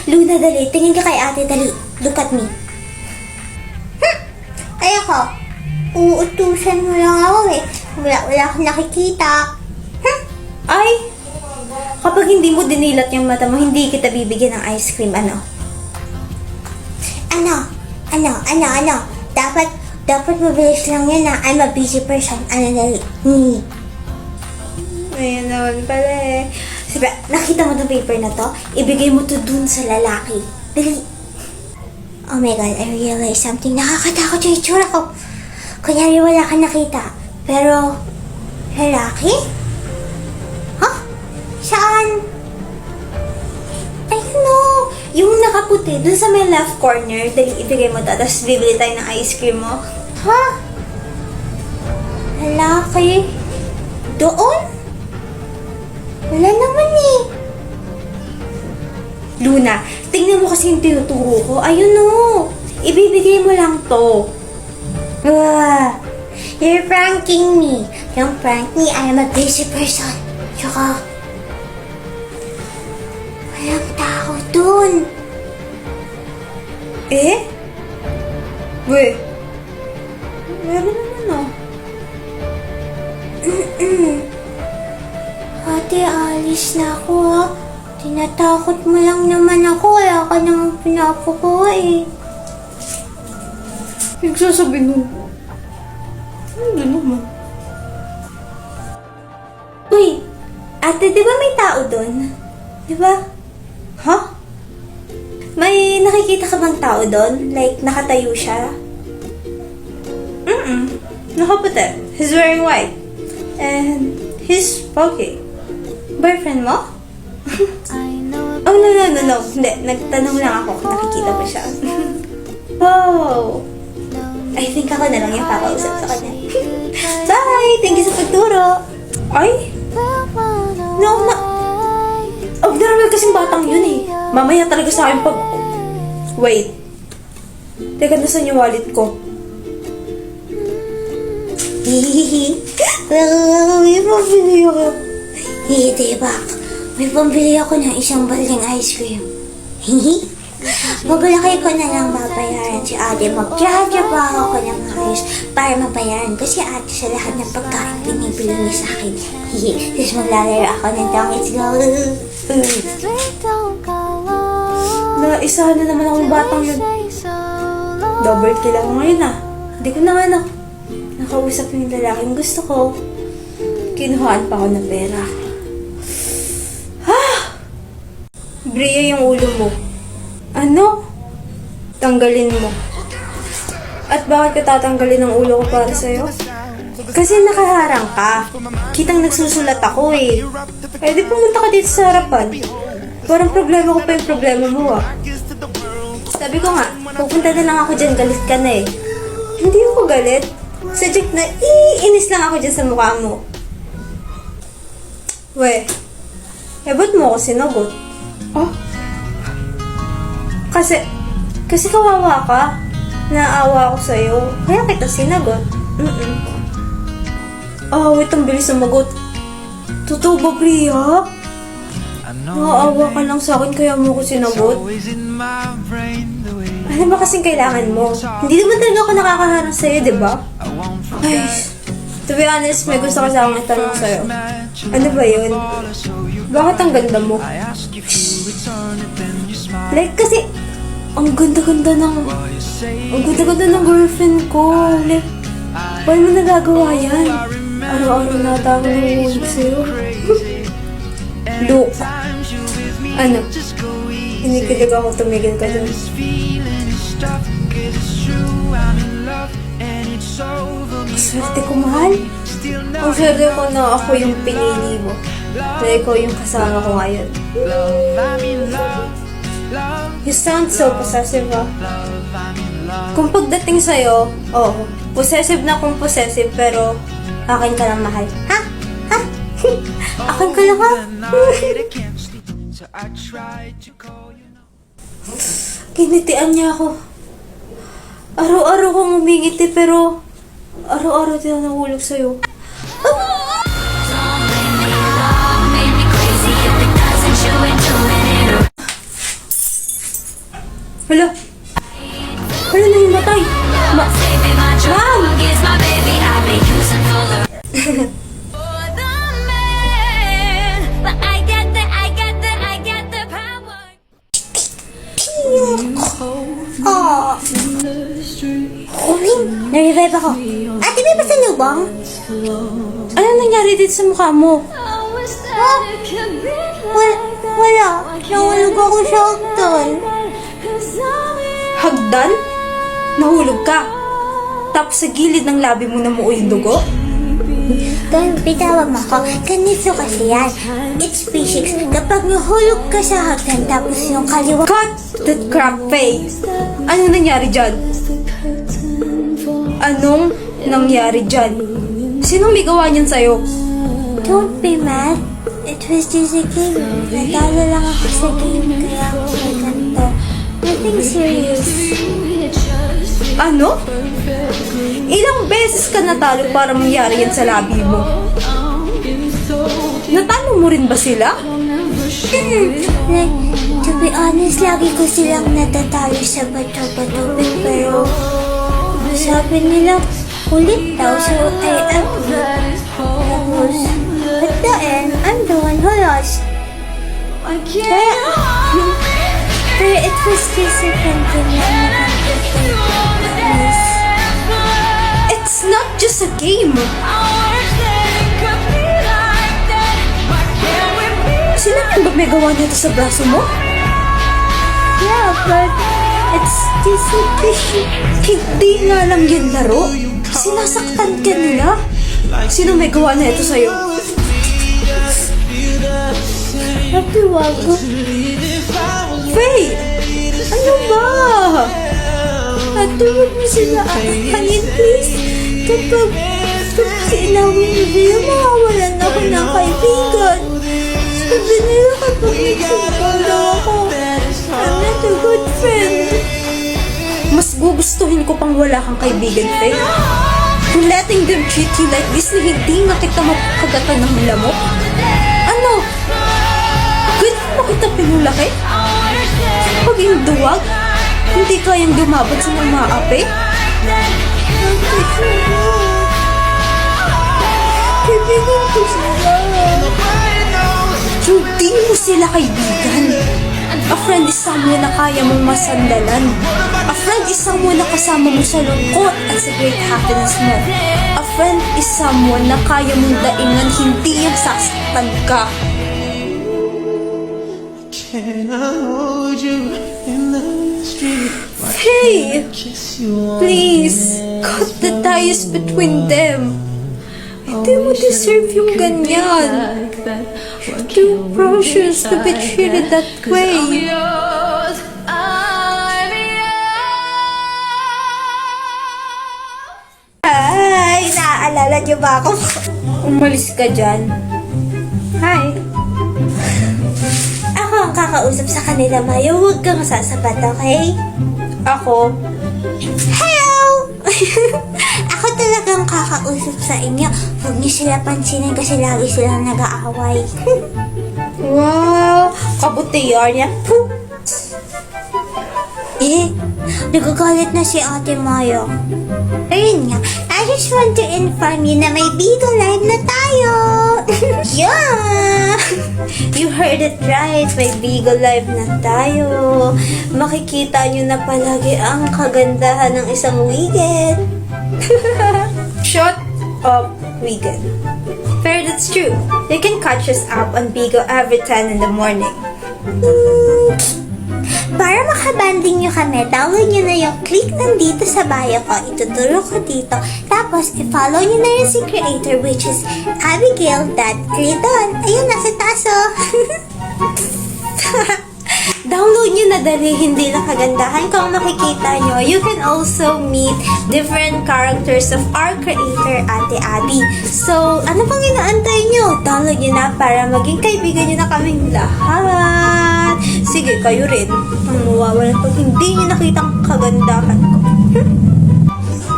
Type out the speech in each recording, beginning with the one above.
Luna, dali. Tingin ka kay ate, dali. Look at me. Ay ako. Uutusan mo lang ako eh. Wala akong nakikita. Ay! Kapag hindi mo dinilat yung mata mo, hindi kita bibigyan ng ice cream, ano? Ano? Dapat mabilis lang yan na I'm a busy person. Dali. Ayan naman pala eh. Sabi, nakita mo itong paper na to? Ibigay mo to dun sa lalaki. Dali. Oh my God, I realized something. Nakakatakot yung itsura ko. Kunyari wala kang nakita. Pero, lalaki? Huh? Saan? Ay, no! Yung nakaputi, dun sa may left corner, dali ibigay mo to, tapos bibili tayo ng ice cream mo. Ha? Lalaki? Doon? Wala naman eh. Luna, tingnan mo kasi yung tinuturo ko. Ayun no! Ibibigay mo lang to. You're pranking me. Don't prank me. I am a busy person. Tsaka, walang tao dun. Eh? We? Meron naman oh. Ate, alis na ako ha. Tinatakot mo lang naman ako. Wala ka namang pinapakuha eh. Nagsasabi mo. Ano naman? Uy! Ate, di ba may tao doon? Di ba? Huh? May nakikita ka bang tao doon? Like, nakatayo siya? Nakaputi. He's wearing white. And he's poky. Boyfriend mo? Oh, no. Hindi, nagtanong lang ako kung nakikita mo siya. Wow! I think ako na lang yung kakausap sa kanya. Bye! Thank you sa pagturo! Ay! No, na... Abnormal kasing batang yun eh. Mamaya talaga sa akin pag... Wait. Teka, nasan yung wallet ko? May pambili ako. Tibak. May pambili ako ng isang baling ice cream. Maglaki ko na lang babayaran si ate. Magjajabaho ko ng ayos para mabayaran ko si ate sa lahat ng pagkain binibili niya sa akin. Tapos maglalaro ako ng Let's Go. Naisahan na naman akong batang yun. Double kill ako ngayon ah. Hindi ko naman ako nakausap yung lalaking gusto ko. Kinuhaan pa ako ng pera. Bria yung ulo mo. Ano? Tanggalin mo. At bakit ka tatanggalin ang ulo ko para sa'yo? Kasi nakaharang ka. Kitang nagsusulat ako eh. Eh di pumunta ka dito sa harapan. Parang problema ko pa yung problema mo ah. Sabi ko nga, pupunta na lang ako dyan, galit ka na eh. Hindi ako galit. Sadyak na iinis lang ako dyan sa mukha mo. We, ba't mo ako sinagot? Oh? Kasi kawawa ka. Naawa ako sa'yo. Kaya kita sinagot. Wait, ang bilis sumagot. Totoo ba, Priya? Naawa ka lang sa'kin kaya mo ko sinagot. Ano ba kasing kailangan mo? Hindi naman talaga ako nakakaharang sa'yo, di ba? Ay, to be honest, may gusto ko sa akong itanong sa'yo. Ano ba yun? Bakit ang ganda mo? Like, kasi, ang ganda-ganda ng girlfriend ko. Like, paano mo nagagawa yan? Araw-araw na tayo nangungulog sa'yo. Look. Ano? Hinikilig ako, tumigil ka dun. Swerte ko, mahal. Ang swerte ko na ako yung pinili mo. Na ikaw yung kasama ko ngayon. You sound so possessive, ha? Kung pagdating sa'yo, oo, possessive na kung possessive, pero akin ka lang, mahal. Ha? Akin ka lang, ha? Kinitian niya ako. Araw-araw kong umingiti, pero araw-araw din ako nahulog sa'yo. Hala. Hala na himatay. Ma'am! Oh. Uling, na-revive ako. Ate, may pasalubong? Ano nangyari dito sa mukha mo? Wala. Nahulog ako sa hagdan. Hagdan? Nahulog ka? Tapos sa gilid ng labi mo namuo yung dugo? Don, bitawan mo ako. Ganito kasi yan. It's physics. Kapag nahulog ka sa hagdan, tapos yung kaliwa... Cut that crap, Faye! Anong nangyari dyan? Anong nangyari dyan? Sinong may gawa niyan sa'yo? Don't be mad. It was just a game. Natalo lang ako sa game, kaya ako may ganito. Nothing serious. Ano? Ilang beses ka natalo para mangyari yan sa labi mo? Natalo mo rin ba sila? Like, to be honest, lagi ko silang natatalo sa bato-bato. Pero, sabi nila, ulit daw. So, I agreed. Tapos, at the end, I'm the one who lost. Pero it was just a game lang. It's not just a game. Sino ba may gawa nito sa braso mo? Yeah, but it's just a game. Hindi nga lang yan laro. Sinasaktan ka nila. Sino may gawa na ito sa'yo? Ate, wag. Faye! Ano ba? Ate, wag mo sila hangin, please. Kapag sinawin mo sila, mawawalan ako ng kaibigan. Sabi nila kapag nagsigaw daw ako, I'm not a good friend. Mas gugustuhin ko pang wala kang kaibigan, Faye. Kung letting them treat you like this na hindi nga kita mapagatan ng lamok. Ano? Good mo kita pinulaki? Pag yung duwag, hindi kayang dumabot sa mga maapi? Kaibigan ko sila. Hindi mo sila kaibigan. A friend is someone na kaya mong masandalan. A friend is someone na kasama mo sa lungkot at sa great happiness mo. A friend is someone na kaya mong daingan, hindi yung sasaktan ka. Can I hold you in the street? Hey! Kiss you on Please, cut the ties between them. Hindi mo deserve yung ganyan. Too precious to be treated that way. Ay, naaalala niyo ba ako? Umalis ka dyan. Hi. Ako ang kakausap sa kanila, Maya. Huwag kang sasabat, okay? Ako, Hello! Ako talagang kakausap sa inyo. Huwag niyo sila pansinin kasi lagi silang nag-aaway. wow, kabutihan niya. Puh. Nagagalit na si Ate Maya. Ayun nga, I just want to inform you na may Bigo Live na tayo! Yeah! You heard it right, may Bigo Live na tayo. Makikita nyo na palagi ang kagandahan ng isang weekend. Shut up, weekend. Fair, that's true. You can catch us up on Bigo every 10 in the morning. Para makabanding nyo kami, download nyo na yung click nandito sa bio ko. Ituturo ko dito. Tapos, i-follow nyo na yung si creator, which is Abigail.Clayton. Ayun, nasa taas, oh. Download nyo na dali, hindi lang kagandahan kung makikita nyo. You can also meet different characters of our creator, Ate Abby. So, ano pang inaantay nyo? Download nyo na para maging kaibigan nyo na kaming lahat. Sige, kayo rin. Ang mawawalan pag hindi nyo nakita ang kagandahan ko.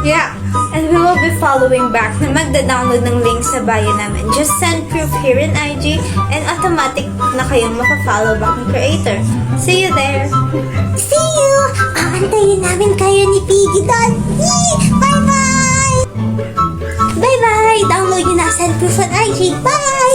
Yeah, and we will be following back na magda-download ng link sa bio namin. Just send proof here in IG and automatic na kayong makafollow back ng creator. See you there! See you! Antayin namin kayo ni Piggy doon. Bye-bye! Bye-bye! Download nyo na Sandproof on IG. Bye!